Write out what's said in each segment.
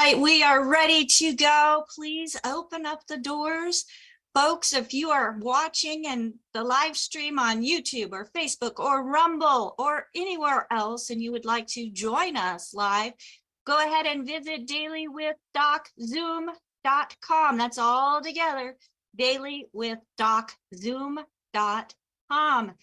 right, we are ready to go. Please open up the doors. Folks, if you are watching and the live stream on YouTube or Facebook or Rumble or anywhere else and you would like to join us live, go ahead and visit dailywithdoczoom.com. That's all together, dailywithdoczoom.com.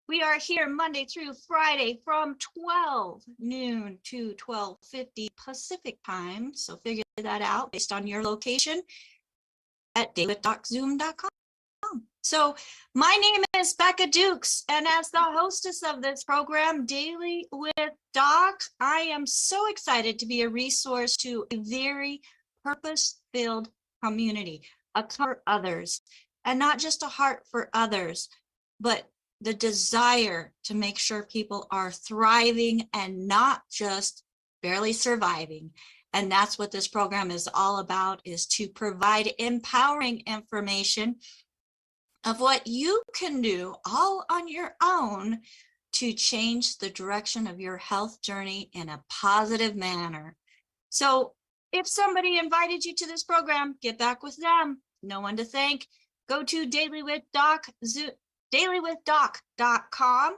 We are here Monday through Friday from 12 noon to 12:50 Pacific time. So figure that out based on your location at dailywithdoczoom.com. So my name is Becca Dukes, and as the hostess of this program, Daily with Doc, I am so excited to be a resource to a very purpose-filled community, a for others, and not just a heart for others, but the desire to make sure people are thriving and not just barely surviving. And that's what this program is all about, is to provide empowering information of what you can do all on your own to change the direction of your health journey in a positive manner. So if somebody invited you to this program, get back with them. No one to thank. Go to dailywithdoc.com,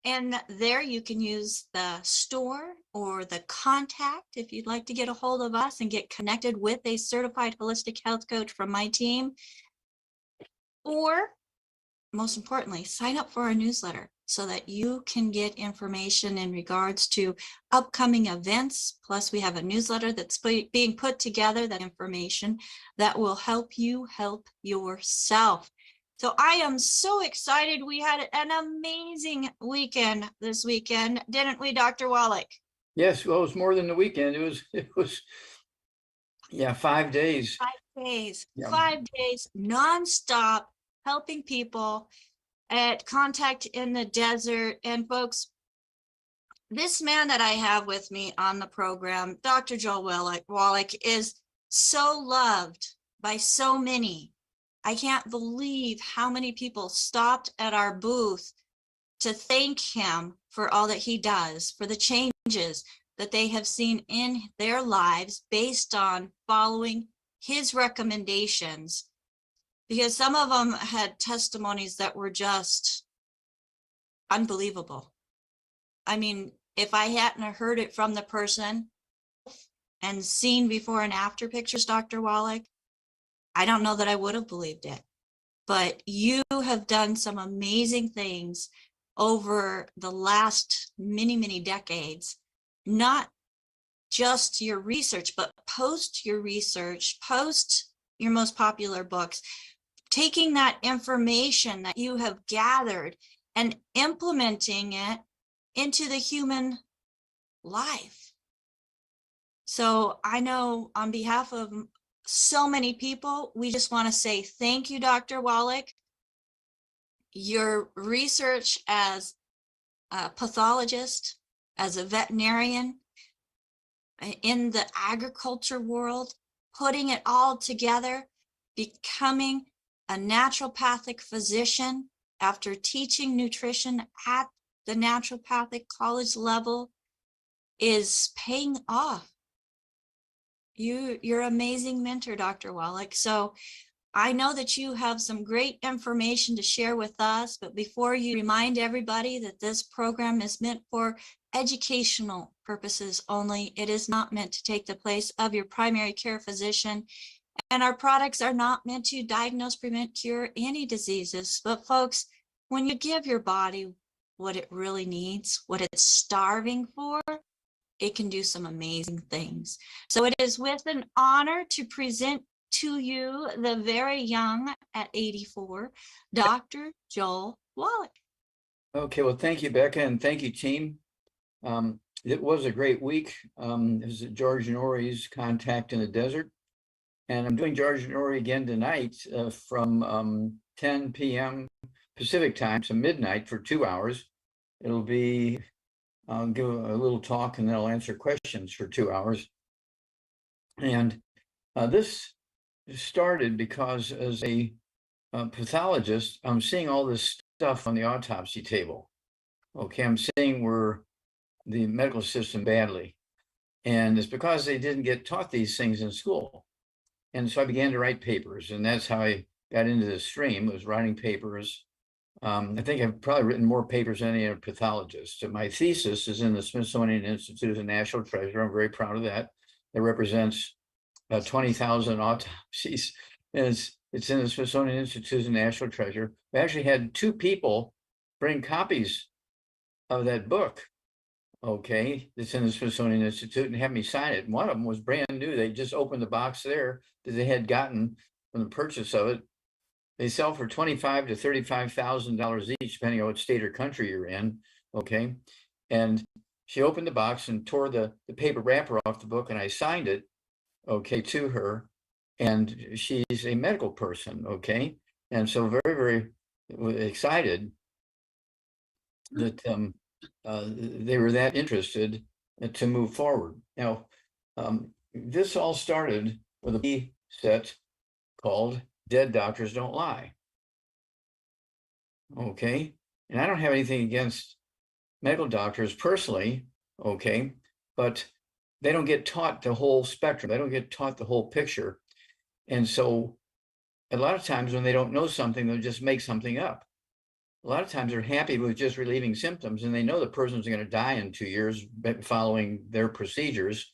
and there you can use the store or the contact if you'd like to get a hold of us and get connected with a certified holistic health coach from my team. Or most importantly, sign up for our newsletter so that you can get information in regards to upcoming events. Plus, we have a newsletter that's being put together, that information that will help you help yourself. So I am so excited. We had an amazing weekend this weekend, didn't we, Dr. Wallach? Yes, well, it was more than the weekend. It was 5 days. 5 days, Yeah. 5 days, nonstop, helping people at Contact in the Desert. And folks, this man that I have with me on the program, Dr. Joel Wallach, is so loved by so many. I can't believe how many people stopped at our booth to thank him for all that he does, for the changes that they have seen in their lives based on following his recommendations. Because some of them had testimonies that were just unbelievable. I mean, if I hadn't heard it from the person and seen before and after pictures, Dr. Wallach, I don't know that I would have believed it. But you have done some amazing things over the last many, many decades, not just your research, but post your research, post your most popular books, taking that information that you have gathered and implementing it into the human life. So I know on behalf of so many people, we just want to say thank you, Dr. Wallach. Your research as a pathologist, as a veterinarian, in the agriculture world, putting it all together, becoming a naturopathic physician after teaching nutrition at the naturopathic college level is paying off. You're an amazing mentor, Dr. Wallach. So I know that you have some great information to share with us, but before you remind everybody that this program is meant for educational purposes only, it is not meant to take the place of your primary care physician. And our products are not meant to diagnose, prevent, cure any diseases. But folks, when you give your body what it really needs, what it's starving for, it can do some amazing things. So it is with an honor to present to you the very young at 84, Dr. Joel Wallach. Okay, well, thank you, Becca, and thank you, team. It was a great week. It was George Noorey's Contact in the Desert. And I'm doing George Noorey again tonight from 10 p.m. Pacific time to midnight for 2 hours. It'll be, I'll give a little talk and then I'll answer questions for 2 hours. And this started because as a pathologist, I'm seeing all this stuff on the autopsy table. Okay, I'm seeing where the medical system badly. And it's because they didn't get taught these things in school. And so I began to write papers, and that's how I got into this stream, was writing papers. I think I've probably written more papers than any other pathologist. My thesis is in the Smithsonian Institute of National Treasure. I'm very proud of that. It represents 20,000 autopsies, and it's in the Smithsonian Institute of National Treasure. We actually had two people bring copies of that book. Okay, it's in the Smithsonian Institute, and have me sign it. One of them was brand new. They just opened the box there that they had gotten from the purchase of it. They sell for $25,000 to $35,000 each, depending on what state or country you're in. Okay, and she opened the box and tore the paper wrapper off the book, and I signed it. Okay, to her, and she's a medical person. Okay, and so very excited that they were that interested to move forward. Now, this all started with a set called Dead Doctors Don't Lie. Okay, and I don't have anything against medical doctors personally, okay, but they don't get taught the whole spectrum. They don't get taught the whole picture. And so a lot of times when they don't know something, they'll just make something up. A lot of times they're happy with just relieving symptoms, and they know the person's going to die in 2 years following their procedures,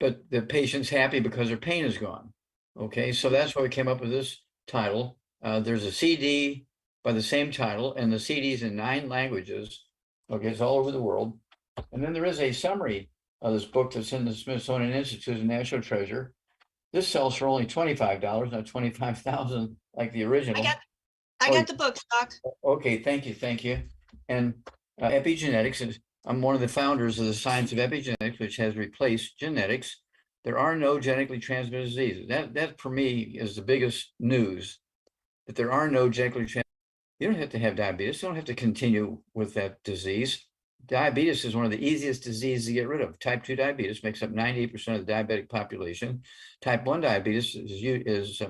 but the patient's happy because their pain is gone. Okay, so that's why we came up with this title. There's a CD by the same title, and the CD's in 9 languages. Okay, it's all over the world. And then there is a summary of this book that's in the Smithsonian Institute of National Treasure. This sells for only $25, not $25,000 like the original. I got the book, Doc. Okay, thank you. And epigenetics is, I'm one of the founders of the science of epigenetics, which has replaced genetics. There are no genetically transmitted diseases. That for me is the biggest news, that there are no genetically transmitted. You don't have to have diabetes. You don't have to continue with that disease. Diabetes is one of the easiest diseases to get rid of. Type 2 diabetes makes up 98% of the diabetic population. Type 1 diabetes is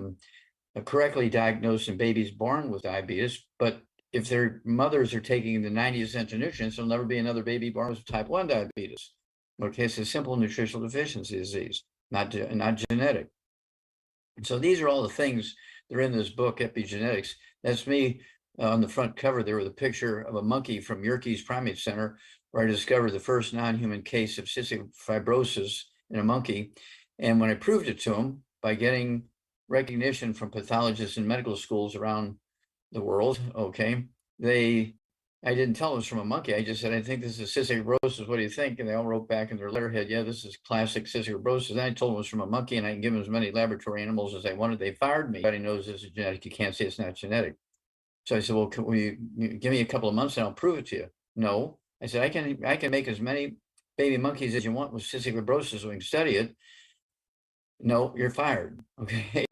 correctly diagnosed in babies born with diabetes, but if their mothers are taking the 90 essential nutrients, there'll never be another baby born with type 1 diabetes. Okay, it's a simple nutritional deficiency disease, not genetic. And so these are all the things that are in this book, Epigenetics. That's me on the front cover there with a picture of a monkey from Yerkes Primate Center, where I discovered the first non-human case of cystic fibrosis in a monkey. And when I proved it to them by getting recognition from pathologists in medical schools around the world, okay, I didn't tell them it was from a monkey. I just said, I think this is cystic fibrosis. What do you think? And they all wrote back in their letterhead, yeah, this is classic cystic fibrosis. And I told them it was from a monkey, and I can give them as many laboratory animals as they wanted. They fired me. Everybody knows this is genetic. You can't say it's not genetic. So I said, well, can you give me a couple of months and I'll prove it to you? No. I said, I can make as many baby monkeys as you want with cystic fibrosis so we can study it. No, you're fired. Okay.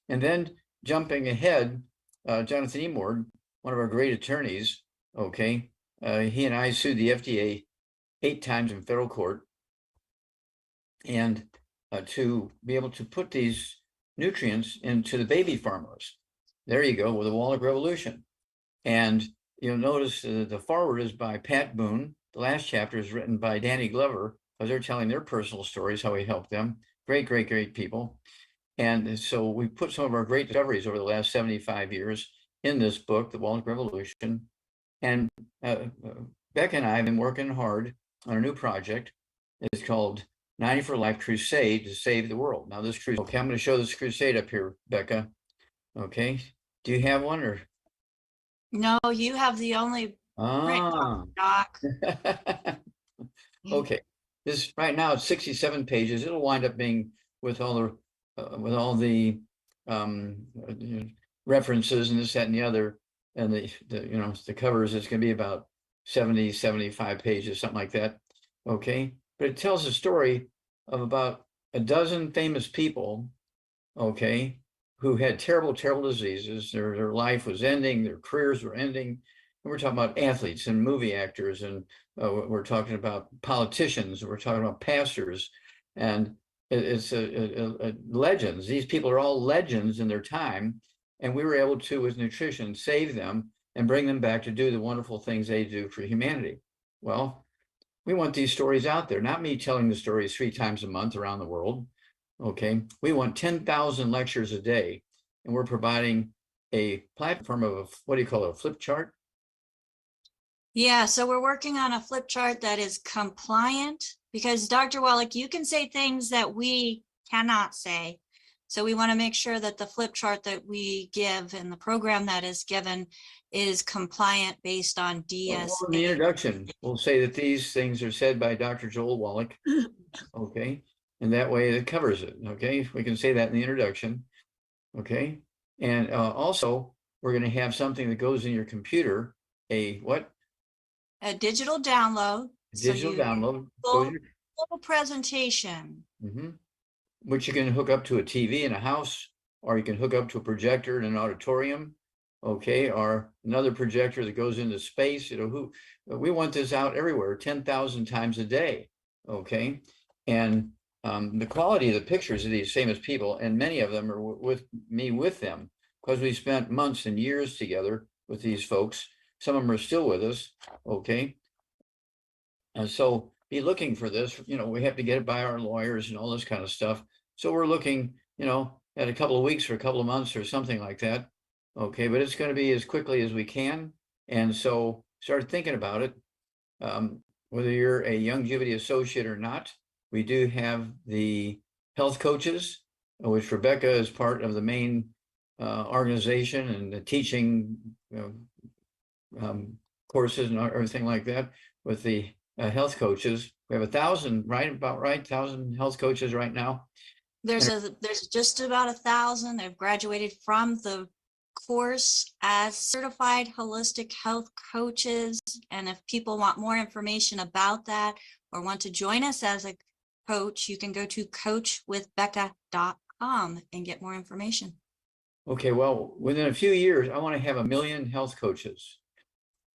And then jumping ahead, Jonathan Emord, one of our great attorneys, okay, he and I sued the FDA 8 times in federal court, and to be able to put these nutrients into the baby formulas. There you go, with the Wallach revolution. And you'll notice the foreword is by Pat Boone. The last chapter is written by Danny Glover, because they're telling their personal stories, how he helped them. Great people. And so we put some of our great discoveries over the last 75 years in this book, The Wallach Revolution. And Becca and I have been working hard on a new project. It's called 90 for Life Crusade to Save the World. Now this crusade, okay, I'm going to show this crusade up here, Becca. Okay, do you have one or? No, you have the only print, Doc. Okay, this right now it's 67 pages. It'll wind up being with all the references and this, that, and the other, and the covers. It's going to be about 75 pages, something like that. Okay, but it tells a story of about a dozen famous people, okay, who had terrible diseases. Their life was ending, their careers were ending. And we're talking about athletes and movie actors, and we're talking about politicians, we're talking about pastors, and it's legends. These people are all legends in their time, and we were able to, with nutrition, save them and bring them back to do the wonderful things they do for humanity. Well, we want these stories out there, not me telling the stories 3 times a month around the world. Okay, we want 10,000 lectures a day, and we're providing a platform of a, what do you call it, a flip chart? Yeah, so we're working on a flip chart that is compliant, because Dr. Wallach, you can say things that we cannot say. So we want to make sure that the flip chart that we give and the program that is given is compliant based on Well, DSA. in the introduction, we'll say that these things are said by Dr. Joel Wallach. Okay, and that way it covers it. Okay, we can say that in the introduction. Okay, and also we're going to have something that goes in your computer, a what? A digital download. Digital download. Full presentation. Which you can hook up to a TV in a house, or you can hook up to a projector in an auditorium. Okay, or another projector that goes into space. We want this out everywhere, 10,000 times a day. Okay, and the quality of the pictures of these famous people, and many of them are with me with them, because we spent months and years together with these folks. Some of them are still with us. Okay, and so be looking for this. We have to get it by our lawyers and all this kind of stuff. So we're looking, at a couple of weeks or a couple of months or something like that. Okay, but it's going to be as quickly as we can. And so start thinking about it. Whether you're a Youngevity associate or not, we do have the health coaches, which Rebecca is part of the main organization and the teaching courses and everything like that with the health coaches. We have 1,000, right? About right, 1,000 health coaches right now. There's just about 1,000. They've graduated from the course as certified holistic health coaches. And if people want more information about that or want to join us as a coach, you can go to coachwithbecca.com and get more information. Okay, well, within a few years, I want to have 1 million health coaches.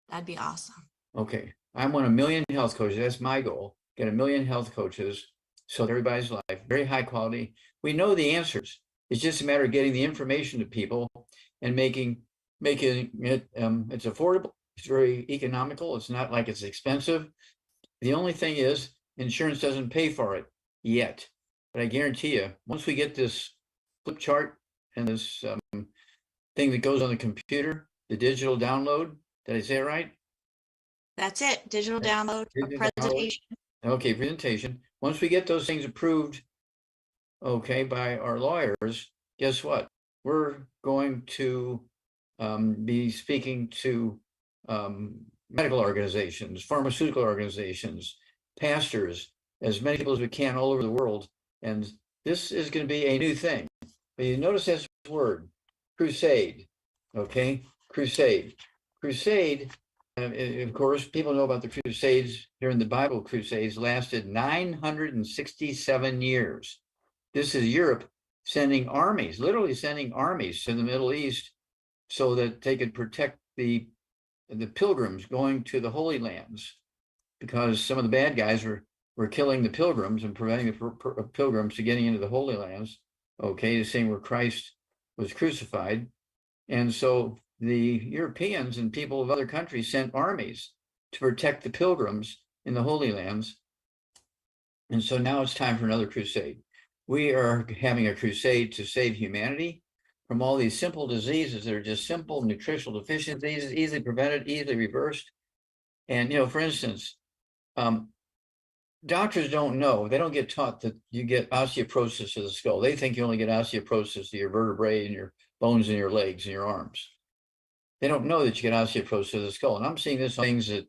That'd be awesome. Okay, I want 1 million health coaches. That's my goal. Get 1 million health coaches. So everybody's life, very high quality. We know the answers. It's just a matter of getting the information to people and making it, it's affordable. It's very economical. It's not like it's expensive. The only thing is insurance doesn't pay for it yet. But I guarantee you, once we get this flip chart and this thing that goes on the computer, the digital download, did I say it right? That's it. Digital download, presentation. Okay, presentation. Once we get those things approved, okay, by our lawyers, guess what? We're going to be speaking to medical organizations, pharmaceutical organizations, pastors, as many people as we can all over the world. And this is going to be a new thing. But you notice this word, crusade, okay? Crusade. Crusade, of course, people know about the Crusades during the Bible. Crusades lasted 967 years. This is Europe sending armies, literally sending armies to the Middle East so that they could protect the pilgrims going to the Holy Lands, because some of the bad guys were killing the pilgrims and preventing the pilgrims to getting into the Holy Lands, okay, saying where Christ was crucified. And so the Europeans and people of other countries sent armies to protect the pilgrims in the Holy Lands. And so now it's time for another crusade. We are having a crusade to save humanity from all these simple diseases that are just simple nutritional deficiencies, easily prevented, easily reversed. And, for instance, doctors don't know, they don't get taught that you get osteoporosis of the skull. They think you only get osteoporosis of your vertebrae and your bones in your legs and your arms. They don't know that you get osteoporosis of the skull. And I'm seeing this on things that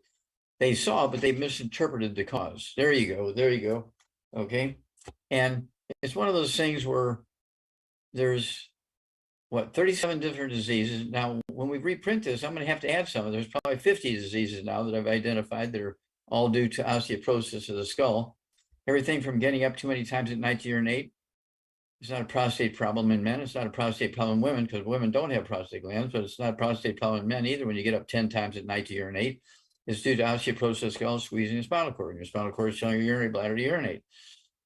they saw, but they misinterpreted the cause. There you go. Okay. And it's one of those things where there's 37 different diseases. Now, when we reprint this, I'm going to have to add some. There's probably 50 diseases now that I've identified that are all due to osteoporosis of the skull. Everything from getting up too many times at night to urinate. It's not a prostate problem in men. It's not a prostate problem in women, because women don't have prostate glands, but it's not a prostate problem in men either when you get up 10 times at night to urinate. It's due to osteoporosis of the skull, squeezing the spinal cord. And your spinal cord is telling your urinary bladder to urinate.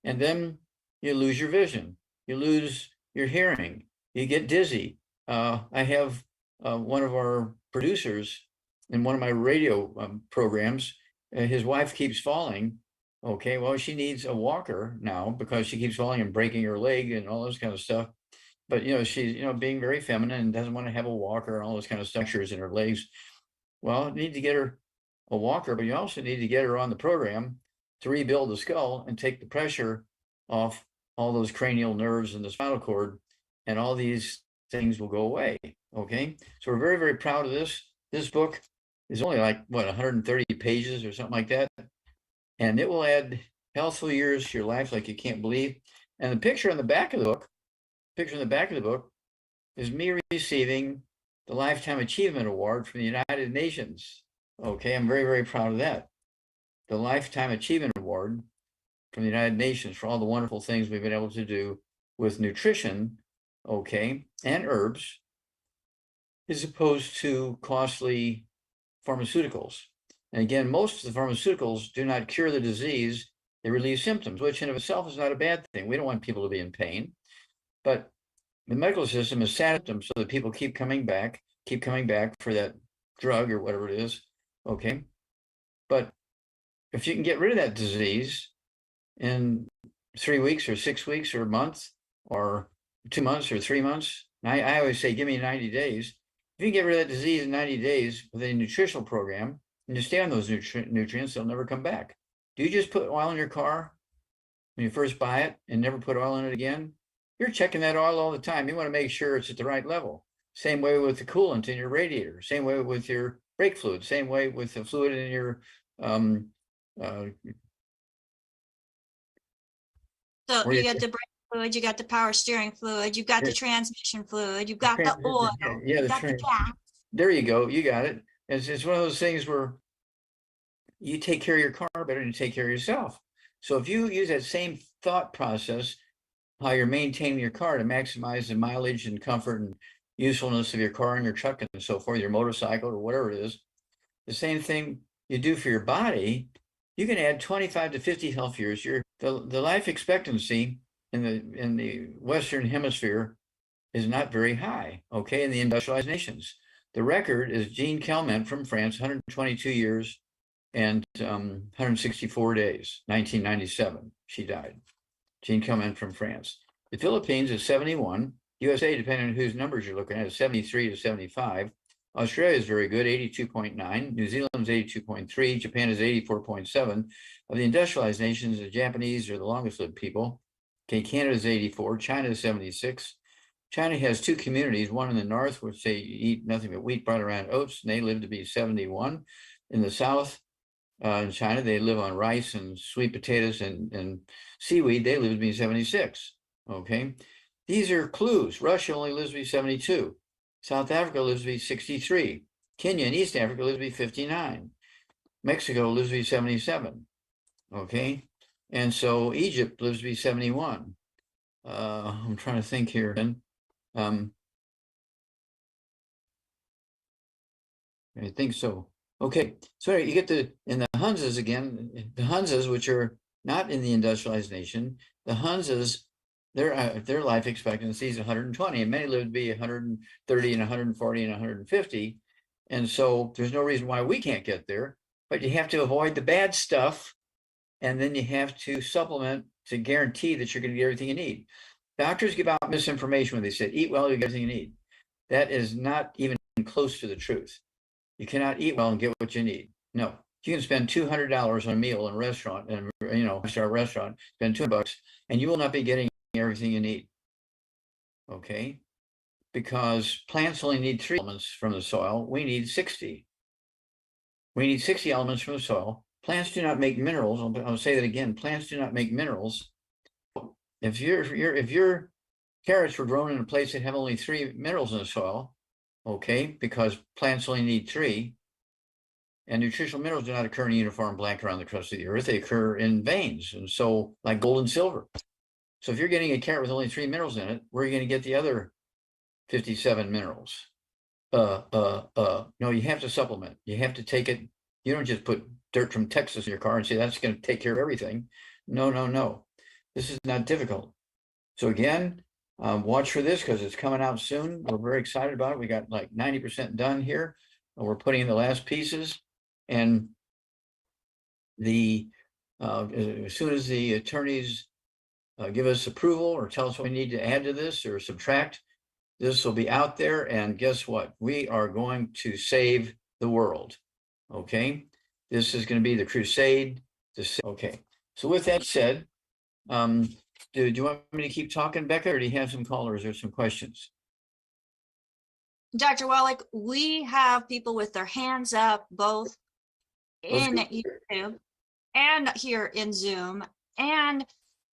And then you lose your vision. You lose your hearing. You get dizzy. I have one of our producers in one of my radio programs his wife keeps falling. Okay, well, she needs a walker now because she keeps falling and breaking her leg and all this kind of stuff. But, she's, being very feminine and doesn't want to have a walker and all those kind of structures in her legs. Well, you need to get her a walker, but you also need to get her on the program to rebuild the skull and take the pressure off all those cranial nerves and the spinal cord, and all these things will go away. Okay, so we're very, very proud of this. This book is only like, what, 130 pages or something like that. And it will add healthful years to your life like you can't believe. And the picture on the back of the book, is me receiving the Lifetime Achievement Award from the United Nations. Okay, I'm very, very proud of that. The Lifetime Achievement Award from the United Nations for all the wonderful things we've been able to do with nutrition, okay, and herbs, as opposed to costly pharmaceuticals. And again, most of the pharmaceuticals do not cure the disease, they relieve symptoms, which in of itself is not a bad thing. We don't want people to be in pain, but the medical system is set them so that people keep coming back for that drug or whatever it is, okay? But if you can get rid of that disease in 3 weeks or 6 weeks or a month or 2 months or 3 months, I always say, give me 90 days. If you can get rid of that disease in 90 days with a nutritional program and you stay on those nutrients, they'll never come back. Do you just put oil in your car when you first buy it and never put oil in it again? You're checking that oil all the time. You want to make sure it's at the right level. Same way with the coolant in your radiator. Same way with your brake fluid. Same way with the fluid in your So you got the brake fluid, you got the power steering fluid, you've got the transmission fluid, you've got the oil, you've got the gas. There you go. You got it. It's one of those things where you take care of your car better than you take care of yourself. So if you use that same thought process, how you're maintaining your car to maximize the mileage and comfort and usefulness of your car and your truck and so forth, your motorcycle or whatever it is, the same thing you do for your body, you can add 25 to 50 health years. The life expectancy in the Western Hemisphere is not very high, okay, in the industrialized nations. The record is Jean Calment from France, 122 years and 164 days, 1997, she died. Jean Calment from France. The Philippines is 71. USA, depending on whose numbers you're looking at, is 73 to 75. Australia is very good, 82.9. New Zealand is 82.3. Japan is 84.7. Of the industrialized nations, the Japanese are the longest lived people. Okay, Canada is 84. China is 76. China has two communities, one in the north, which they eat nothing but wheat, brought around oats, and they live to be 71. In the south, in China, they live on rice and sweet potatoes and seaweed. They live to be 76. Okay, these are clues. Russia only lives to be 72. South Africa lives to be 63. Kenya and East Africa lives to be 59. Mexico lives to be 77. Okay, and so Egypt lives to be 71. I'm trying to think here. I think so. Okay, so you get in the Hunzas again, the Hunzas, which are not in the industrialized nation, the Hunzas, their life expectancy is 120, and many live to be 130 and 140 and 150. And so there's no reason why we can't get there, but you have to avoid the bad stuff, and then you have to supplement to guarantee that you're going to get everything you need. Doctors give out misinformation when they say, eat well, you get everything you need. That is not even close to the truth. You cannot eat well and get what you need. No, you can spend $200 on a meal in a restaurant, and star restaurant, spend $200, and you will not be getting everything you need. Okay, because plants only need 3 elements from the soil. We need 60. We need 60 elements from the soil. Plants do not make minerals. I'll say that again. Plants do not make minerals. If your carrots were grown in a place that have only 3 minerals in the soil, okay, because plants only need 3, and nutritional minerals do not occur in a uniform blanket around the crust of the earth, they occur in veins, and so like gold and silver. So if you're getting a carrot with only 3 minerals in it, where are you going to get the other 57 minerals? No, you have to supplement. You have to take it. You don't just put dirt from Texas in your car and say that's going to take care of everything. No. This is not difficult. So again, watch for this because it's coming out soon. We're very excited about it. We got like 90% done here. And we're putting in the last pieces. And as soon as the attorneys give us approval or tell us what we need to add to this or subtract, this will be out there. And guess what? We are going to save the world. Okay. This is going to be the crusade. Okay. So with that said, do you want me to keep talking, Becca, or do you have some callers or some questions? Dr. Wallach, we have people with their hands up, both in YouTube and here in Zoom. And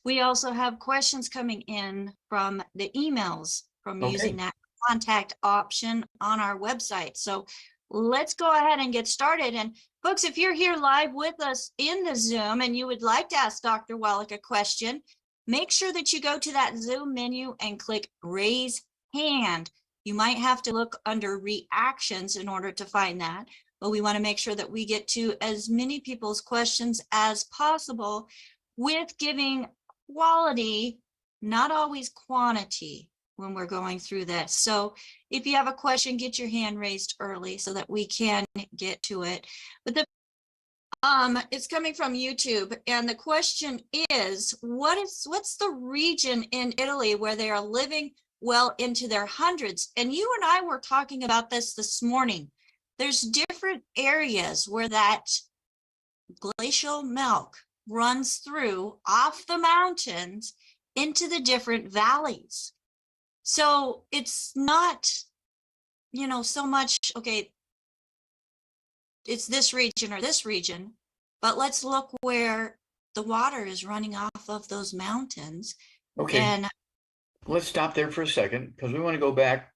we also have questions coming in from the emails from using that contact option on our website. So let's go ahead and get started. And folks, if you're here live with us in the Zoom and you would like to ask Dr. Wallach a question, make sure that you go to that Zoom menu and click raise hand. You might have to look under reactions in order to find that, but we want to make sure that we get to as many people's questions as possible with giving quality, not always quantity, when we're going through this. So if you have a question, get your hand raised early so that we can get to it. But the it's coming from YouTube, and the question is, what's the region in Italy where they are living well into their hundreds? And you and I were talking about this morning. There's different areas where that glacial milk runs through off the mountains into the different valleys. So it's not, so much, okay, it's this region or this region, but let's look where the water is running off of those mountains. Okay. And let's stop there for a second, because we want to go back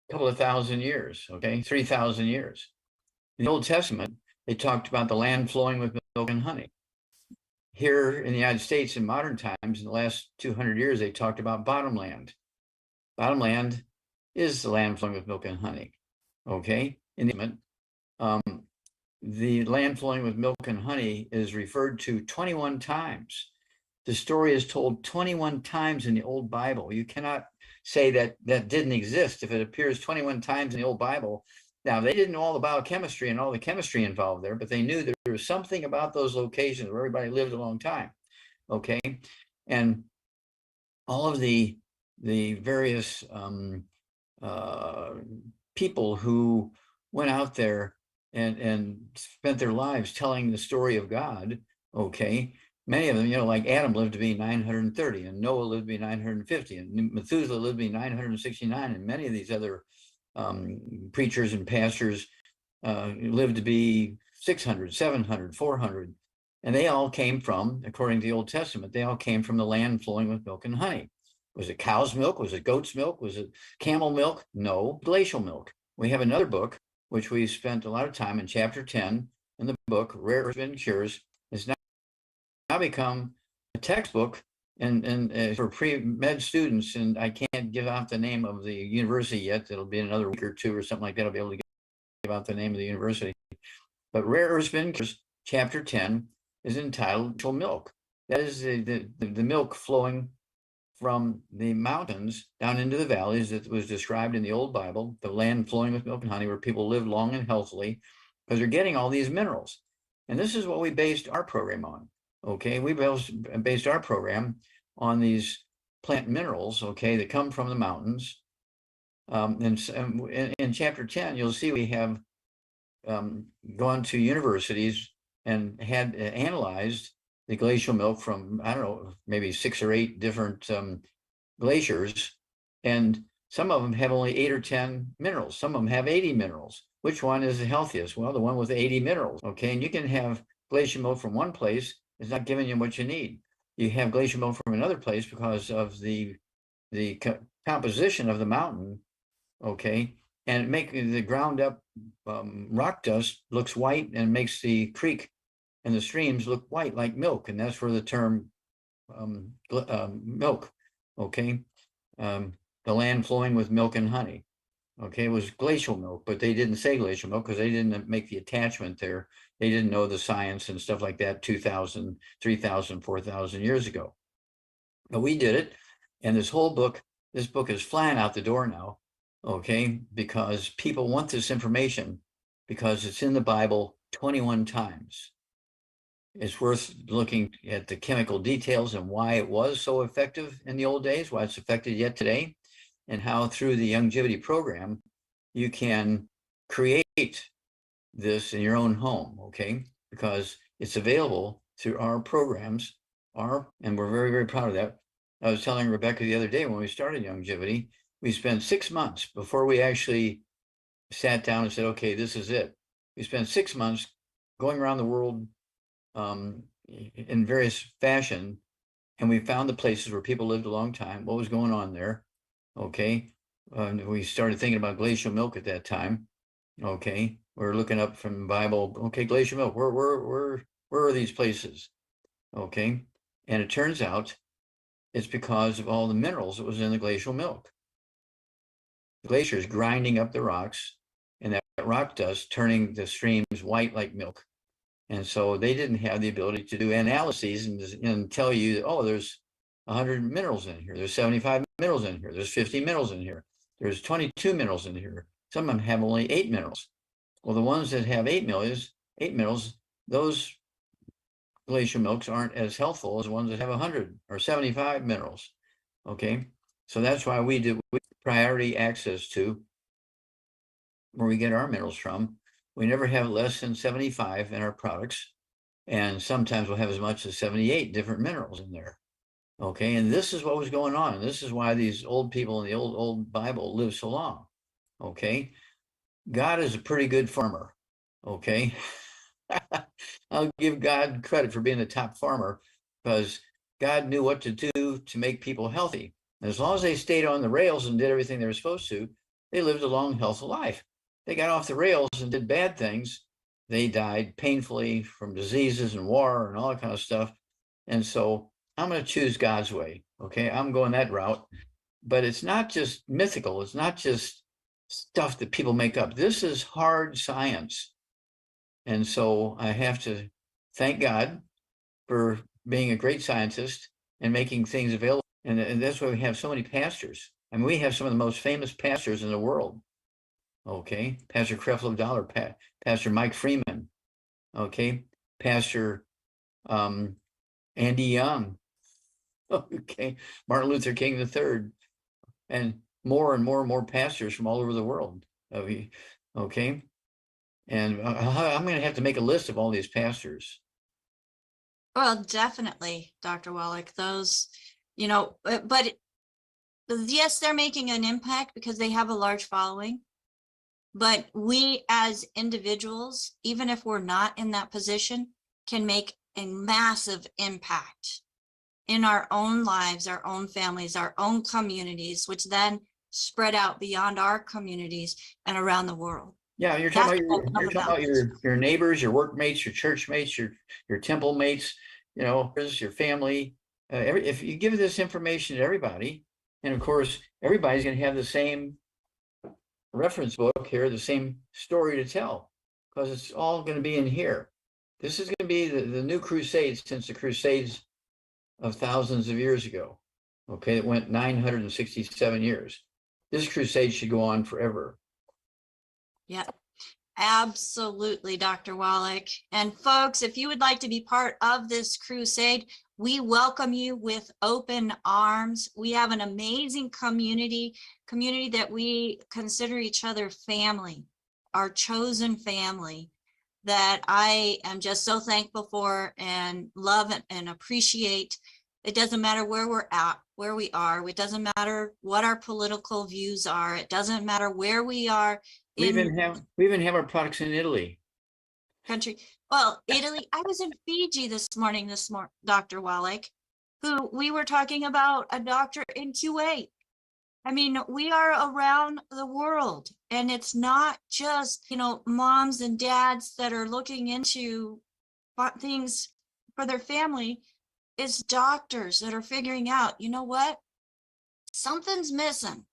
a couple of thousand years, okay, 3,000 years. In the Old Testament, they talked about the land flowing with milk and honey. Here in the United States in modern times, in the last 200 years, they talked about bottomland. Bottomland is the land flowing with milk and honey, okay? In the land flowing with milk and honey is referred to 21 times. The story is told 21 times in the Old Bible. You cannot say that didn't exist if it appears 21 times in the Old Bible. Now, they didn't know all the biochemistry and all the chemistry involved there, but they knew that there was something about those locations where everybody lived a long time, okay? And all of the various people who went out there and spent their lives telling the story of God, okay? Many of them, like Adam lived to be 930, and Noah lived to be 950, and Methuselah lived to be 969, and many of these other preachers and pastors lived to be 600, 700, 400. And they all came from, according to the Old Testament, they all came from the land flowing with milk and honey. Was it cow's milk? Was it goat's milk? Was it camel milk? No, glacial milk. We have another book, which we spent a lot of time in chapter 10 in the book, Rare Earth Cures. It's now become a textbook and for pre-med students, and I can't give out the name of the university yet. It'll be another week or two or something like that. I'll be able to give out the name of the university. But Rare Earth Cures, chapter 10, is entitled Milk. That is the milk flowing from the mountains down into the valleys that was described in the Old Bible, the land flowing with milk and honey, where people live long and healthily, because they're getting all these minerals. And this is what we based our program on. Okay, we based our program on these plant minerals, okay, that come from the mountains. And in chapter 10, you'll see we have gone to universities and had analyzed the glacial milk from, I don't know, maybe 6 or 8 different glaciers. And some of them have only 8 or 10 minerals. Some of them have 80 minerals. Which one is the healthiest? Well, the one with 80 minerals, okay? And you can have glacial milk from one place. It's not giving you what you need. You have glacial milk from another place because of the composition of the mountain, okay? And making the ground up rock dust looks white and makes the creek and the streams look white like milk. And that's where the term milk, okay? The land flowing with milk and honey, okay? It was glacial milk, but they didn't say glacial milk because they didn't make the attachment there. They didn't know the science and stuff like that 2,000, 3,000, 4,000 years ago. But we did it. And this book is flying out the door now, okay? Because people want this information because it's in the Bible 21 times. it's worth looking at the chemical details and why it was so effective in the old days, why it's effective yet today, and how through the longevity program, you can create this in your own home, okay? Because it's available through our programs, and we're very, very proud of that. I was telling Rebecca the other day when we started longevity, we spent 6 months before we actually sat down and said, okay, this is it. We spent 6 months going around the world in various fashion, and we found the places where people lived a long time, what was going on there, okay? We started thinking about glacial milk at that time, okay? We're looking up from the Bible, okay, glacial milk, where are these places, okay? And it turns out it's because of all the minerals that was in the glacial milk. The glacier is grinding up the rocks, and that rock dust turning the streams white like milk. And so they didn't have the ability to do analyses and tell you, oh, there's 100 minerals in here. There's 75 minerals in here. There's 50 minerals in here. There's 22 minerals in here. Some of them have only 8 minerals. Well, the ones that have 8 minerals, those glacial milks aren't as healthful as the ones that have 100 or 75 minerals. Okay, so that's why we do priority access to where we get our minerals from. We never have less than 75 in our products, and sometimes we'll have as much as 78 different minerals in there. Okay, and this is what was going on. And this is why these old people in the old Bible live so long. Okay, God is a pretty good farmer. Okay, I'll give God credit for being the top farmer, because God knew what to do to make people healthy. And as long as they stayed on the rails and did everything they were supposed to, they lived a long, healthy life. They got off the rails and did bad things, they died painfully from diseases and war and all that kind of stuff. And so I'm going to choose God's way. Okay, I'm going that route. But it's not just mythical. It's not just stuff that people make up. This is hard science. And so I have to thank God for being a great scientist and making things available. And that's why we have so many pastors. I mean, we have some of the most famous pastors in the world. Okay, Pastor Creflo Dollar, Pastor Mike Freeman, okay, Pastor Andy Young, okay, Martin Luther King III, and more and more pastors from all over the world. Okay, and I'm going to have to make a list of all these pastors. Well, definitely, Dr. Wallach, those, but yes, they're making an impact because they have a large following. But we as individuals, even if we're not in that position, can make a massive impact in our own lives, our own families, our own communities, which then spread out beyond our communities and around the world. Yeah, you're talking about your neighbors, your workmates, your church mates, your temple mates, your family. If you give this information to everybody, and of course everybody's going to have the same reference book here, the same story to tell, because it's all going to be in here. This is going to be the new crusade since the crusades of thousands of years ago. Okay, it went 967 years. This crusade should go on forever. Yeah, absolutely, Dr. Wallach. And folks, if you would like to be part of this crusade, we welcome you with open arms. We have an amazing community that we consider each other family, our chosen family, that I am just so thankful for and love and appreciate. It doesn't matter where we're at, where we are. It doesn't matter what our political views are. It doesn't matter where we are. We even have our products in Italy. Country. Well, Italy, I was in Fiji this morning, Dr. Wallach, who we were talking about a doctor in Kuwait. I mean, we are around the world, and it's not just, moms and dads that are looking into things for their family. It's doctors that are figuring out, you know what? Something's missing.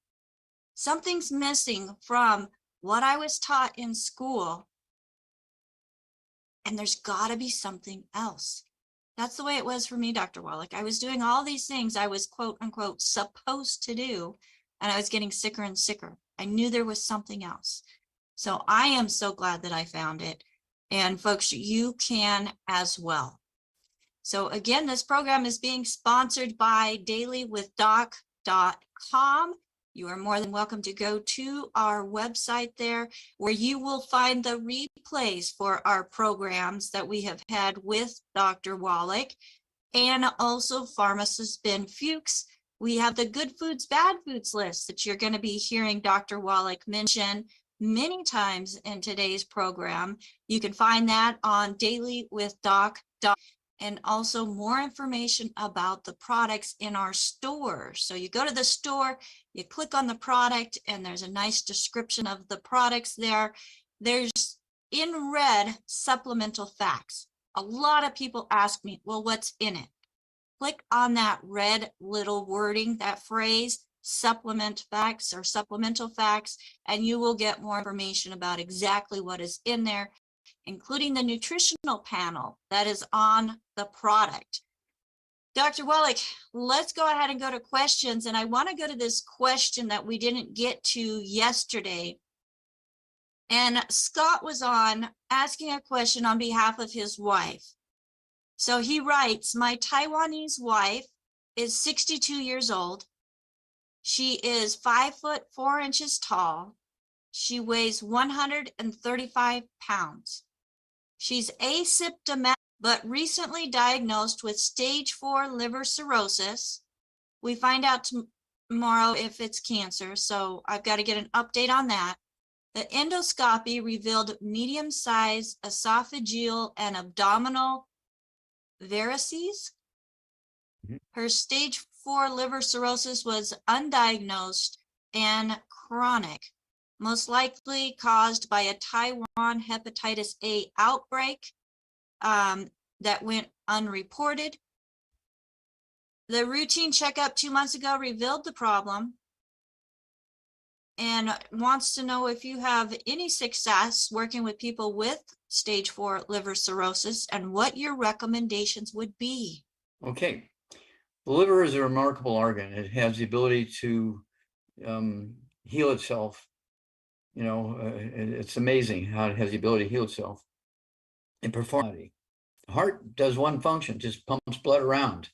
Something's missing from what I was taught in school. And there's got to be something else. That's the way it was for me, Dr. Wallach. I was doing all these things I was, quote unquote, supposed to do, and I was getting sicker and sicker. I knew there was something else. So I am so glad that I found it. And folks, you can as well. So again, this program is being sponsored by dailywithdoc.com. You are more than welcome to go to our website there, where you will find the replays for our programs that we have had with Dr. Wallach, and also pharmacist Ben Fuchs. We have the good foods, bad foods list that you're going to be hearing Dr. Wallach mention many times in today's program. You can find that on dailywithdoc.com. And also more information about the products in our store. So you go to the store, you click on the product, and there's a nice description of the products there. There's in red supplemental facts. A lot of people ask me, well, what's in it? Click on that red little wording, that phrase, supplement facts or supplemental facts, and you will get more information about exactly what is in there, including the nutritional panel that is on the product. Dr. Wallach, let's go ahead and go to questions. And I want to go to this question that we didn't get to yesterday. And Scott was on asking a question on behalf of his wife. So he writes, my Taiwanese wife is 62 years old. She is 5'4" tall. She weighs 135 pounds. She's asymptomatic, but recently diagnosed with stage 4 liver cirrhosis. We find out tomorrow if it's cancer, so I've got to get an update on that. The endoscopy revealed medium-sized esophageal and abdominal varices. Her stage 4 liver cirrhosis was undiagnosed and chronic, most likely caused by a Taiwan hepatitis A outbreak that went unreported. The routine checkup 2 months ago revealed the problem and wants to know if you have any success working with people with stage 4 liver cirrhosis and what your recommendations would be. Okay. The liver is a remarkable organ. It has the ability to heal itself. You know, it's amazing how it has the ability to heal itself and perform. The heart does one function, just pumps blood around.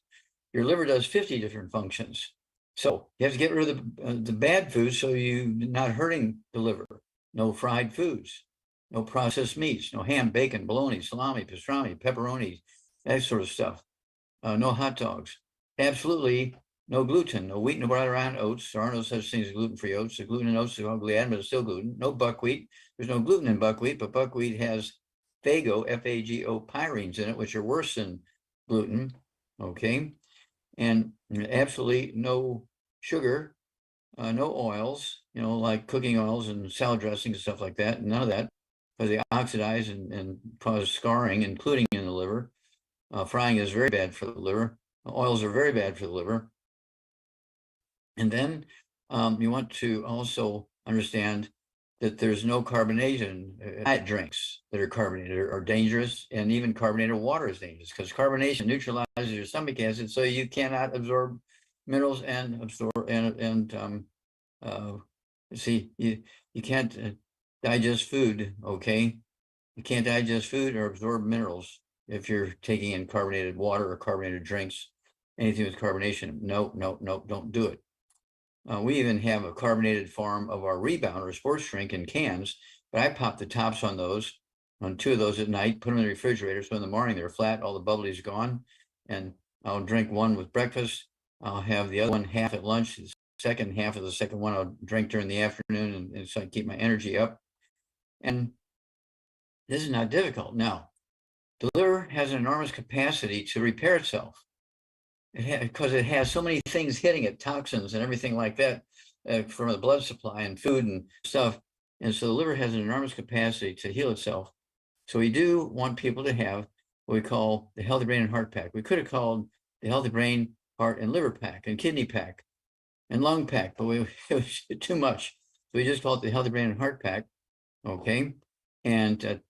Your liver does 50 different functions. So you have to get rid of the bad foods so you're not hurting the liver. No fried foods, no processed meats, no ham, bacon, bologna, salami, pastrami, pepperoni, that sort of stuff. No hot dogs. Absolutely no gluten, no wheat, no brown around oats. There are no such things as gluten-free oats. The gluten in oats is ugly, but it's still gluten. No buckwheat. There's no gluten in buckwheat, but buckwheat has Fago, F-A-G-O, pyrines in it, which are worse than gluten. Okay. And absolutely no sugar, no oils, you know, like cooking oils and salad dressings and stuff like that. None of that, because they oxidize and cause scarring, including in the liver. Frying is very bad for the liver. Oils are very bad for the liver. And then you want to also understand that there's no carbonation. Diet drinks that are carbonated are dangerous, and even carbonated water is dangerous because carbonation neutralizes your stomach acid, so you cannot absorb minerals and see, you can't digest food. Okay, you can't digest food or absorb minerals if you're taking in carbonated water or carbonated drinks, anything with carbonation. No, don't do it. We even have a carbonated form of our Rebound or sports drink in cans, but I pop the tops on those, on 2 of those at night, put them in the refrigerator. So in the morning they're flat, all the bubbly's gone, and I'll drink one with breakfast. I'll have the other one half at lunch. The second half of the second one I'll drink during the afternoon, and so I keep my energy up. And this is not difficult. Now, the liver has an enormous capacity to repair itself. Because it has so many things hitting it, toxins and everything like that, from the blood supply and food and stuff. And so the liver has an enormous capacity to heal itself. So we do want people to have what we call the Healthy Brain and Heart Pack. We could have called the Healthy Brain, Heart, and Liver Pack, and Kidney Pack, and Lung Pack, but it was too much. So we just called it the Healthy Brain and Heart Pack. Okay. And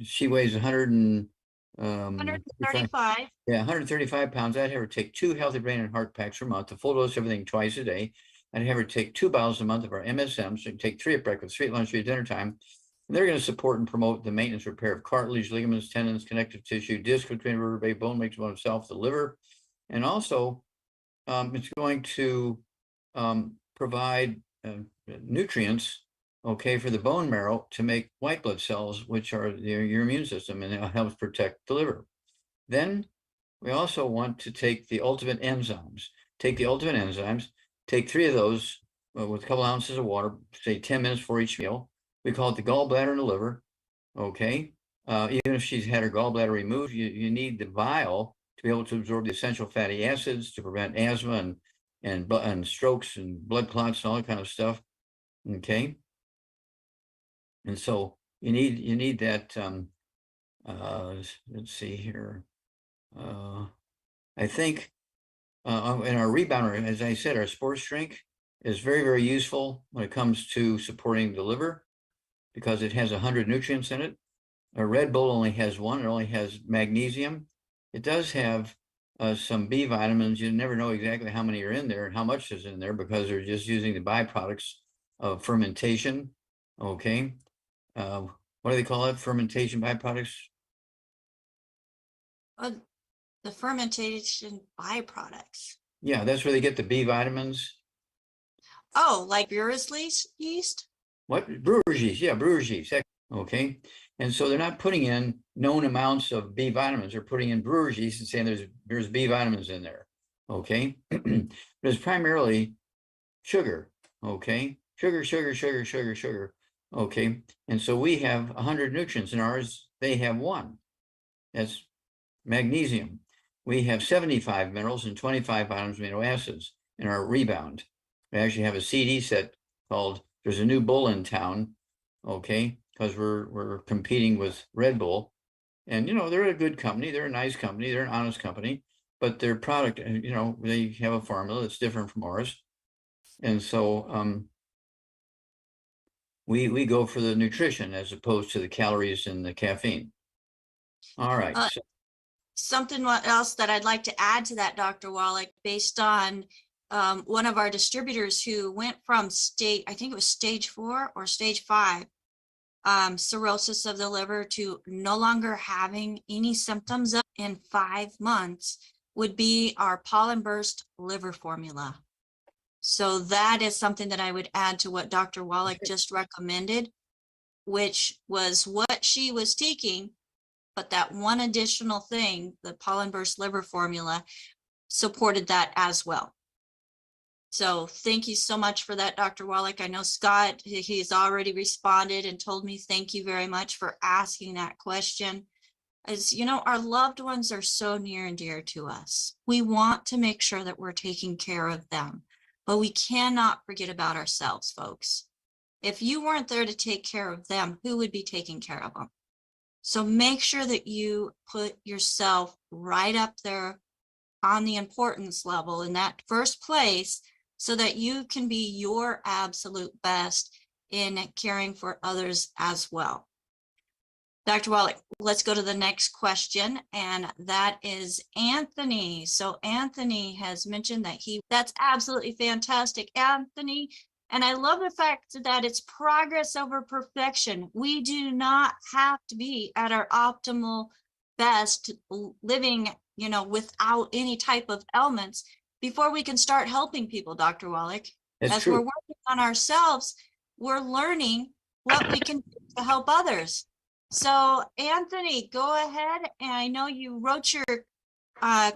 she weighs 135. Yeah, 135 pounds. I'd have her take 2 Healthy Brain and Heart Packs per month, a full dose of everything twice a day. I'd have her take 2 bottles a month of our MSM. So you take 3 at breakfast, 3 at lunch, 3 at dinner time. And they're going to support and promote the maintenance repair of cartilage, ligaments, tendons, connective tissue, disc between vertebrae, bone makes bone itself, the liver. And also, it's going to provide nutrients, okay, for the bone marrow to make white blood cells, which are your immune system, and it helps protect the liver. Then we also want to take the ultimate enzymes. Take 3 of those with a couple ounces of water, say 10 minutes for each meal. We call it the gallbladder and the liver, okay? Even if she's had her gallbladder removed, you need the bile to be able to absorb the essential fatty acids to prevent asthma and strokes and blood clots and all that kind of stuff, okay? And so you need that, let's see here. I think in our rebounder, as I said, our sports drink is very, very useful when it comes to supporting the liver because it has 100 nutrients in it. A Red Bull only has 1. It only has magnesium. It does have some B vitamins. You never know exactly how many are in there and how much is in there because they're just using the byproducts of fermentation. Okay. What do they call it? Fermentation byproducts? The fermentation byproducts. Yeah, that's where they get the B vitamins. Oh, like brewer's yeast? What? Brewer's yeast. Yeah, brewer's yeast. Okay. And so they're not putting in known amounts of B vitamins. They're putting in brewer's yeast and saying there's B vitamins in there. Okay. But it's primarily sugar. Okay. Sugar. Okay. And so we have 100 nutrients in ours. They have 1. That's magnesium. We have 75 minerals and 25 vitamins, amino acids in our rebound. We actually have a CD set called There's a New Bull in Town, okay, because we're competing with Red Bull. And, they're a good company. They're a nice company. They're an honest company. But their product, they have a formula that's different from ours. And so we go for the nutrition as opposed to the calories and the caffeine. All right. Something else that I'd like to add to that, Dr. Wallach, based on one of our distributors who went from I think it was stage 4 or stage 5, cirrhosis of the liver to no longer having any symptoms in 5 months would be our pollen burst liver formula. So that is something that I would add to what Dr. Wallach just recommended, which was what she was taking. But that one additional thing, the pollen burst liver formula, supported that as well. So thank you so much for that, Dr. Wallach. I know Scott, he's already responded and told me thank you very much for asking that question. As you know, our loved ones are so near and dear to us. We want to make sure that we're taking care of them, but we cannot forget about ourselves, folks. If you weren't there to take care of them, who would be taking care of them? So make sure that you put yourself right up there on the importance level in that first place so that you can be your absolute best in caring for others as well. Dr. Wallach, let's go to the next question, and that is Anthony. So Anthony has mentioned that that's absolutely fantastic, Anthony. And I love the fact that it's progress over perfection. We do not have to be at our optimal best living, without any type of ailments before we can start helping people, Dr. Wallach. As we're working on ourselves, we're learning what we can do to help others. So Anthony, go ahead. And I know you wrote your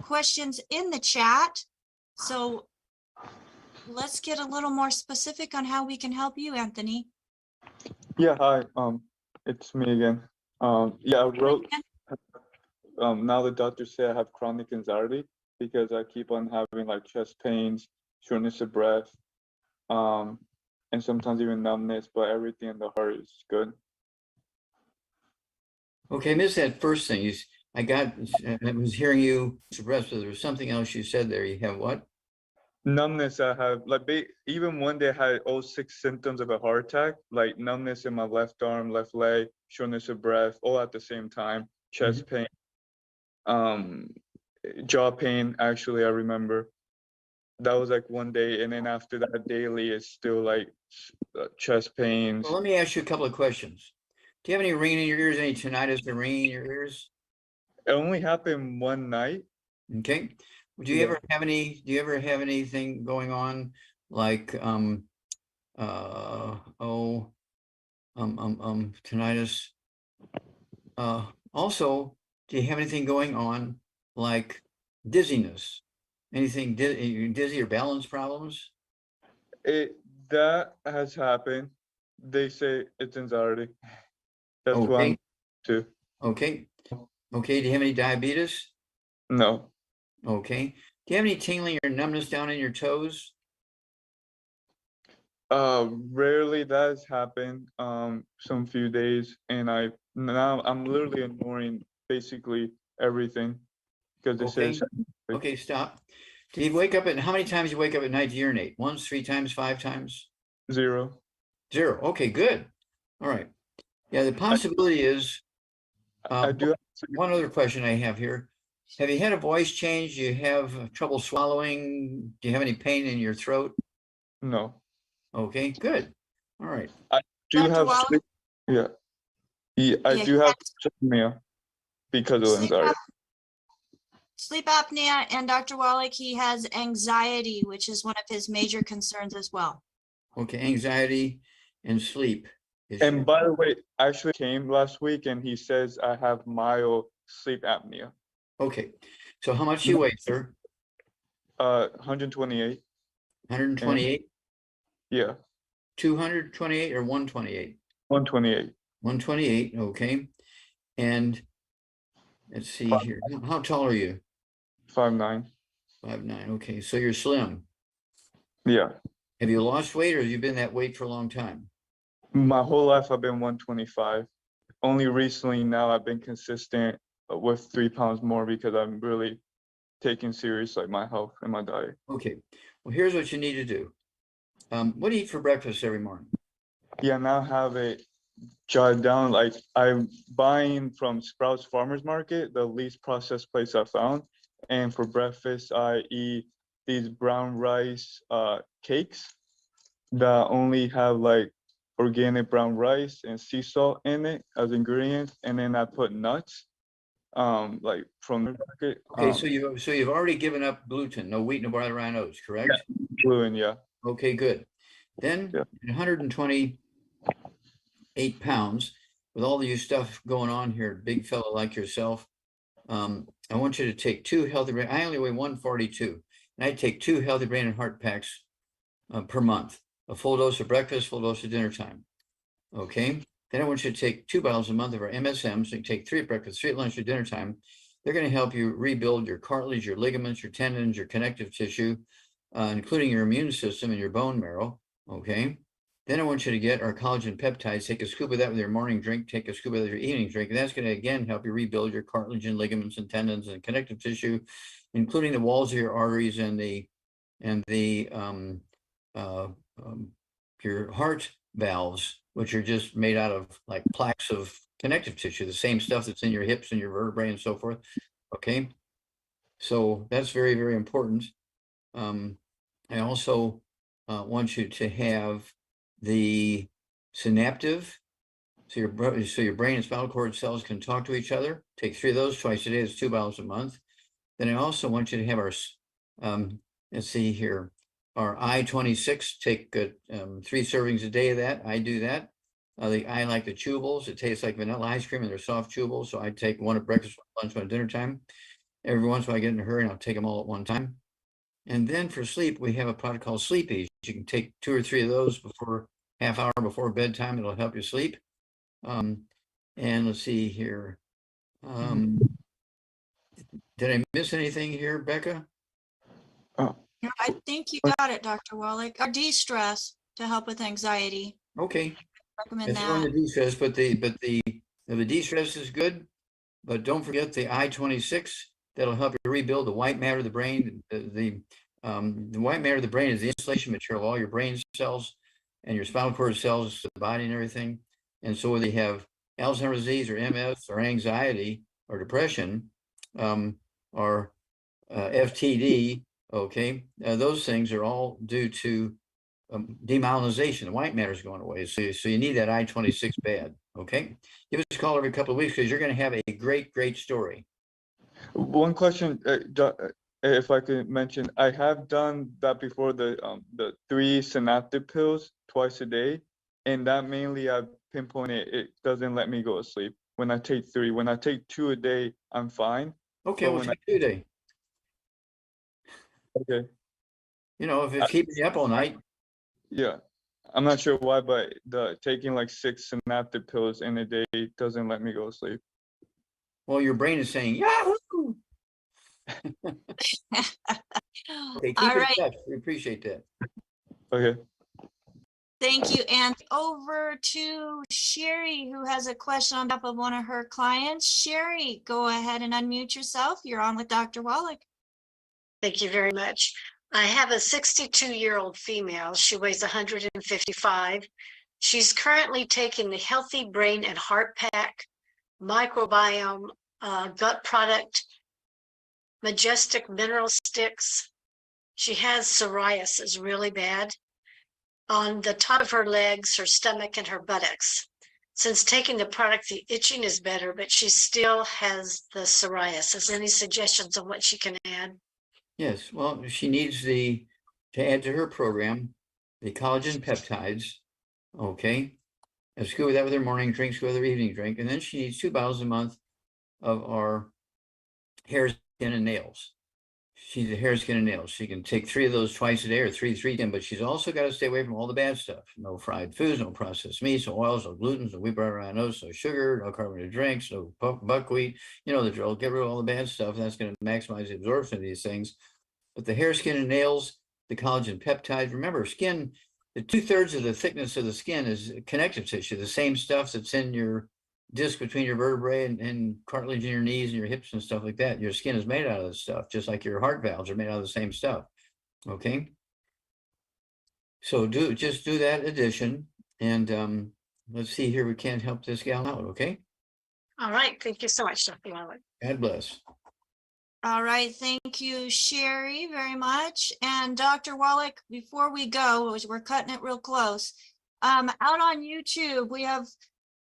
questions in the chat. So let's get a little more specific on how we can help you, Anthony. Yeah, hi. It's me again. Yeah, I wrote. Now the doctor said I have chronic anxiety because I keep on having like chest pains, shortness of breath, and sometimes even numbness. But everything in the heart is good. Okay, I missed that first thing. I was hearing you express, but there was something else you said there. You have what? Numbness. I have even one day I had all 6 symptoms of a heart attack, like numbness in my left arm, left leg, shortness of breath, all at the same time, chest pain, jaw pain. Actually, I remember that was like one day, and then after that daily it's still like chest pains. Well, let me ask you a couple of questions. Do you have any ringing in your ears, any tinnitus or ringing in your ears? It only happened one night. Okay. Do you Yeah. ever have any, do you ever have anything going on like, tinnitus? Also, do you have anything going on like dizziness? Anything dizzy or balance problems? That has happened. They say it's anxiety. That's what I'm Okay, to. okay, okay. Do you have any diabetes? No. Okay. Do you have any tingling or numbness down in your toes? Rarely that has happened. Some few days, and I'm literally ignoring basically everything because they Okay. say Okay, stop. Do you wake up how many times you wake up at night to urinate? Once, 3 times, 5 times? 0. 0. Okay, good. All right. Yeah, the possibility is, I do have one other question I have here. Have you had a voice change? Do you have trouble swallowing? Do you have any pain in your throat? no. Okay, good. All right. I do Dr. have Wallach? sleep. Yeah. Yeah, I Yeah, do have insomnia because of sleep, anxiety. sleep apnea, and Dr. Wallach, he has anxiety, which is one of his major concerns as well. Okay, anxiety and sleep issue. And by the way, actually came last week and he says I have mild sleep apnea. Okay, so how much you weigh, sir? 128. 128, Yeah, 228 or 128? 128. 128, okay. And let's see here. How tall are you? 5'9". 5'9", okay. So you're slim. Yeah. Have you lost weight or have you been that weight for a long time? My whole life I've been 125. Only recently now I've been consistent with 3 pounds more because I'm really taking serious like my health and my diet. Okay, well, here's what you need to do. What do you eat for breakfast every morning? Yeah, now I have it jotted down. Like I'm buying from Sprouts Farmers Market, the least processed place I found. And for breakfast, I eat these brown rice cakes that only have like organic brown rice and sea salt in it as ingredients. And then I put nuts, like from the market. Okay, so you've already given up gluten, no wheat, no barley, rye, and oats, correct? Gluten, yeah. Okay, good. Then Yeah. 128 pounds, with all of you stuff going on here, big fellow like yourself, I want you to take 2 healthy brain. I only weigh 142, and I take 2 healthy brain and heart packs per month, a full dose of breakfast, full dose of dinner time. Okay. Then I want you to take 2 bottles a month of our MSM. So you take 3 at breakfast, 3 at lunch, or dinner time. They're going to help you rebuild your cartilage, your ligaments, your tendons, your connective tissue, including your immune system and your bone marrow. Okay. Then I want you to get our collagen peptides. Take a scoop of that with your morning drink. Take a scoop of that with your evening drink. And that's going to, again, help you rebuild your cartilage and ligaments and tendons and connective tissue, including the walls of your arteries and your heart valves, which are just made out of like plaques of connective tissue, the same stuff that's in your hips and your vertebrae and so forth. Okay. So that's very, very important. I also want you to have the synaptive, so your brain and spinal cord cells can talk to each other. Take 3 of those twice a day. It's 2 bottles a month. Then I also want you to have our, let's see here, our I-26. Take 3 servings a day of that. I do that. I like the chewables. It tastes like vanilla ice cream and they're soft chewables. So I take 1 at breakfast, 1 at lunch, 1 at dinner time. Every once in a while I get in a hurry and I'll take them all at one time. And then for sleep, we have a product called Sleepies. You can take 2 or 3 of those before half hour before bedtime. It'll help you sleep. And let's see here. Did I miss anything here, Becca? Oh, No, I think you got it, Dr. Wallach. Or de-stress to help with anxiety. Okay. Recommend It's on the that. de-stress, but the de-stress is good. But don't forget the I-26. That'll help you rebuild the white matter of the brain. The white matter of the brain is the insulation material of all your brain cells and your spinal cord cells, the body and everything. And so whether you have Alzheimer's disease or MS or anxiety or depression or FTD, okay, those things are all due to demyelinization. The white matter's going away. So you need that I-26 bad. Okay. Give us a call every couple of weeks because you're going to have a great story. One question, if I could mention, I have done that before, the 3 synaptic pills twice a day, and that mainly I've pinpointed it doesn't let me go to sleep when I take 3. When I take 2 a day, I'm fine. Okay, well, take 2 a day. Okay. You know, if it's keeping you up all night. Yeah, I'm not sure why, but taking like 6 synaptic pills in a day doesn't let me go to sleep. Well, your brain is saying, Yahoo! Okay, keep in touch. We appreciate that. Okay. Thank you. And over to Sherry, who has a question on behalf of one of her clients. Sherry, go ahead and unmute yourself. You're on with Dr. Wallach. Thank you very much. I have a 62-year-old female. She weighs 155. She's currently taking the Healthy Brain and Heart Pack, Microbiome Gut Product, Majestic Mineral Sticks. She has psoriasis really bad on the top of her legs, her stomach, and her buttocks. Since taking the product, the itching is better, but she still has the psoriasis. Any suggestions on what she can add? Yes, well, she needs to add to her program, the collagen peptides, okay? Let's go with that with her morning drink, go with her evening drink, and then she needs 2 bottles a month of our hair, skin, and nails. She's a hair, skin, and nails. She can take 3 of those twice a day or 3 times, but she's also got to stay away from all the bad stuff. No fried foods, no processed meats, no oils, no glutens, no wheat, butter, rhinos, no sugar, no carbonated drinks, no buckwheat. You know the drill. Get rid of all the bad stuff. That's going to maximize the absorption of these things. But the hair, skin, and nails, the collagen peptides. Remember, skin, the 2/3 of the thickness of the skin is connective tissue, the same stuff that's in your disc between your vertebrae and cartilage in your knees and your hips and stuff like that. Your skin is made out of this stuff, just like your heart valves are made out of the same stuff. Okay. So just do that addition, and let's see here. We can't help this gal out. Okay. All right. Thank you so much, Dr. Wallach. God bless. All right. Thank you, Sherry, very much. And Dr. Wallach, before we go, we're cutting it real close. Out on YouTube,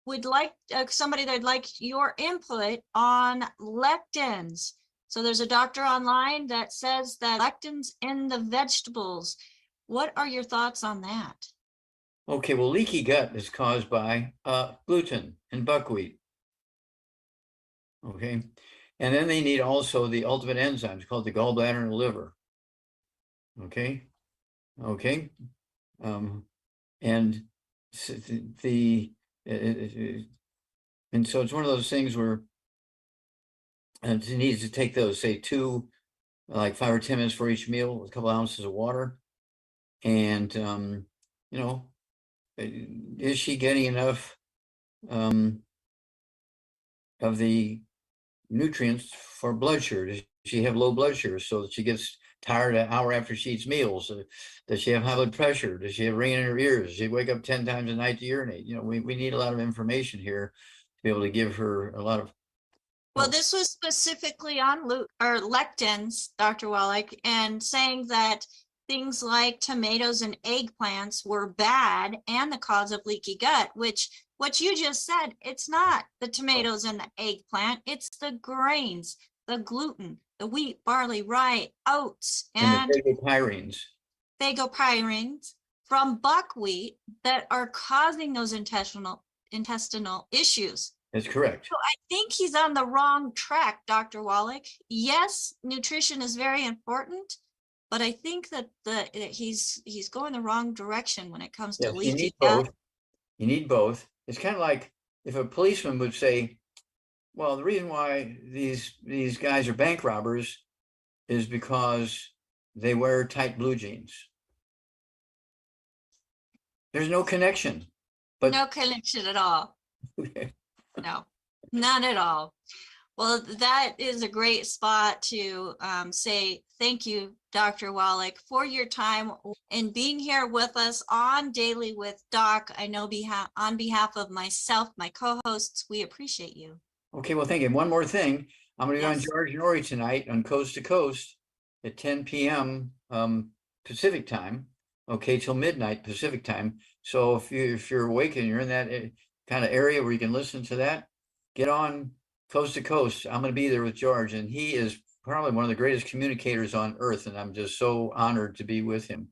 would like somebody that'd like your input on lectins. So there's a doctor online that says that lectins in the vegetables. What are your thoughts on that? Okay, well, leaky gut is caused by gluten and buckwheat. Okay, and then they need also the ultimate enzymes called the gallbladder and the liver. Okay, and and so it's one of those things where it needs to take those, say, 2, like 5 or 10 minutes for each meal, with a couple ounces of water. And you know, is she getting enough of the nutrients for blood sugar? Does she have low blood sugar so that she gets tired an hour after she eats meals? Does she have high blood pressure? Does she have ringing in her ears? Does she wake up 10 times a night to urinate? You know, we need a lot of information here to be able to give her a lot of. Well, this was specifically on lectins, Dr. Wallach, and saying that things like tomatoes and eggplants were bad and the cause of leaky gut, which what you just said, it's not the tomatoes and the eggplant, it's the grains, the gluten, the wheat, barley, rye, oats, and the phagopyrines from buckwheat that are causing those intestinal issues. That's correct. So I think he's on the wrong track, Dr. Wallach. Yes, nutrition is very important, but I think that he's going the wrong direction when it comes to leaky. You need both. You need both. It's kind of like if a policeman would say, well, the reason why these guys are bank robbers is because they wear tight blue jeans. There's no connection. But no connection at all. No, none at all. Well, that is a great spot to say thank you, Dr. Wallach, for your time and being here with us on Daily with Doc. I know on behalf of myself, my co-hosts, we appreciate you. Okay, well, thank you. One more thing. I'm going to be on George Noorey tonight on Coast to Coast at 10 p.m. Pacific time. okay, till midnight Pacific time. So if you're awake and you're in that kind of area where you can listen to that, get on Coast to Coast. I'm going to be there with George, and he is probably one of the greatest communicators on earth, and I'm just so honored to be with him.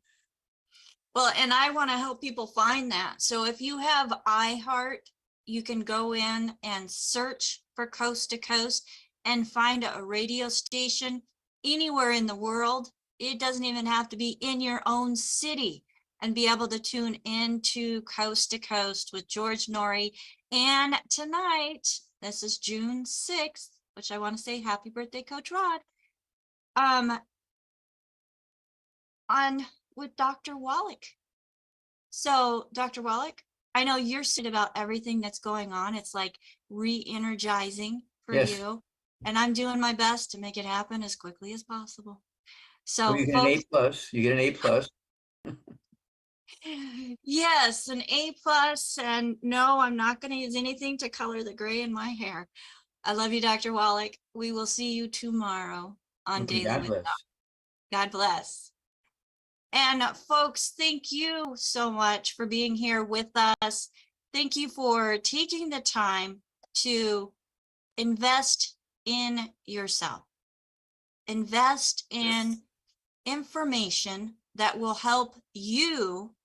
Well, and I want to help people find that. So if you have iHeart, you can go in and search for Coast to Coast and find a radio station anywhere in the world. It doesn't even have to be in your own city, and be able to tune into Coast to Coast with George Noorey. And tonight, this is June 6th, which I want to say happy birthday, Coach Rod, on with Dr. Wallach. So, Dr. Wallach, I know you're sad about everything that's going on. It's like re-energizing for Yes. you. And I'm doing my best to make it happen as quickly as possible. So, Well, you get folks, an A+. You get an A+. yes, an A+. And no, I'm not going to use anything to color the gray in my hair. I love you, Dr. Wallach. We will see you tomorrow on Okay, Daily God with bless. Doc. God bless. And folks, thank you so much for being here with us. Thank you for taking the time to invest in yourself. Invest in information that will help you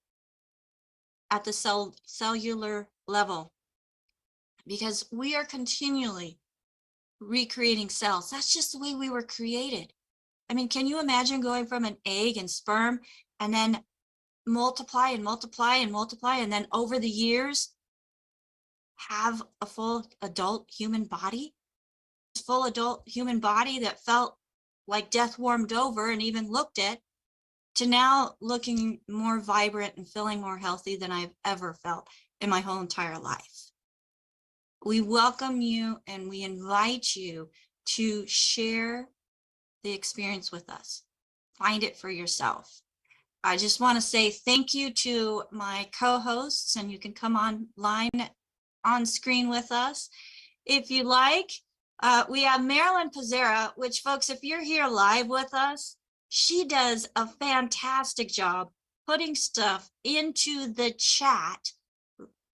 at the cellular level, because we are continually recreating cells. That's just the way we were created. I mean, can you imagine going from an egg and sperm and then multiply and multiply and multiply, and then over the years have a full adult human body? Full adult human body that felt like death warmed over and even looked it, to now looking more vibrant and feeling more healthy than I've ever felt in my whole entire life. We welcome you and we invite you to share the experience with us. Find it for yourself. I just want to say thank you to my co-hosts, and you can come online on screen with us if you like. We have Marilyn Pizzera, which, folks, if you're here live with us, she does a fantastic job putting stuff into the chat,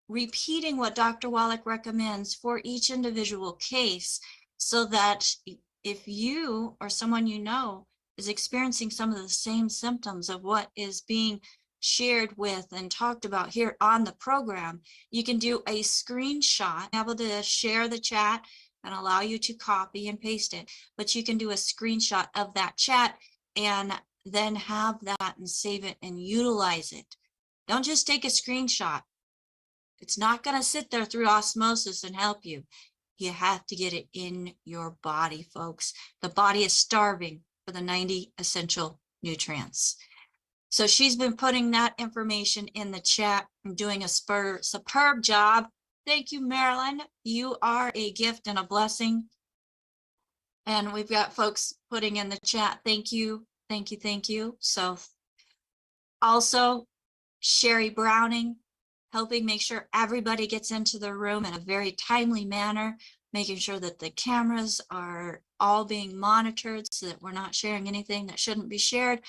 repeating what Dr. Wallach recommends for each individual case, so that if you or someone you know is experiencing some of the same symptoms of what is being shared with and talked about here on the program, you can do a screenshot, able to share the chat and allow you to copy and paste it. But you can do a screenshot of that chat and then have that and save it and utilize it. Don't just take a screenshot. It's not going to sit there through osmosis and help you. You have to get it in your body, folks. The body is starving for the 90 essential nutrients. So she's been putting that information in the chat and doing a superb job. Thank you, Marilyn. You are a gift and a blessing. And we've got folks putting in the chat. Thank you, thank you, thank you. So also, Sherry Browning, helping make sure everybody gets into the room in a very timely manner, making sure that the cameras are all being monitored so that we're not sharing anything that shouldn't be shared.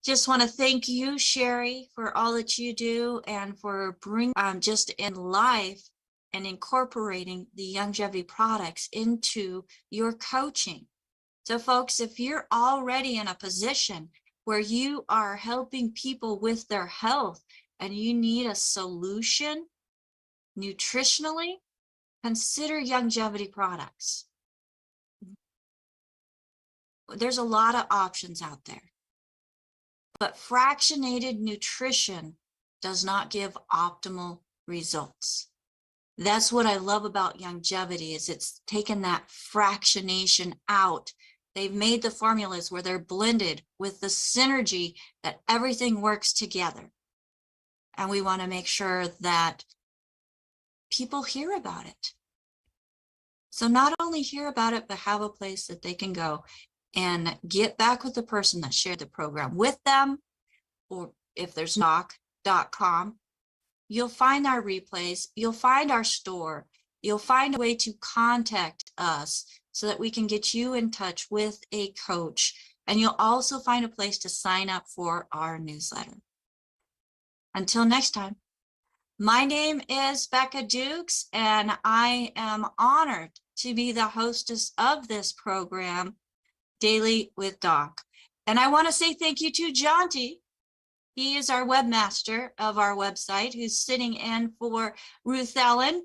Just want to thank you, Sherry, for all that you do and for bringing just in life and incorporating the longevity products into your coaching. So folks, if you're already in a position where you are helping people with their health and you need a solution nutritionally, consider longevity products. There's a lot of options out there. But fractionated nutrition does not give optimal results. That's what I love about longevity, is it's taken that fractionation out. They've made the formulas where they're blended with the synergy that everything works together. And we want to make sure that people hear about it. So not only hear about it, but have a place that they can go and get back with the person that shared the program with them, or if there's knock.com, you'll find our replays, you'll find our store, you'll find a way to contact us so that we can get you in touch with a coach. And you'll also find a place to sign up for our newsletter. Until next time, my name is Becca Dukes, and I am honored to be the hostess of this program, Daily with Doc. And I want to say thank you to Jonty. He is our webmaster of our website, who's sitting in for Ruth Ellen,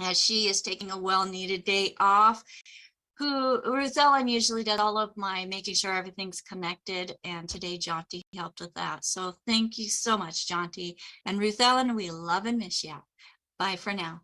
as she is taking a well-needed day off. Ruth Ellen usually does all of my making sure everything's connected, and today Jonty helped with that. So thank you so much, Jonty. And Ruth Ellen, we love and miss you. Bye for now.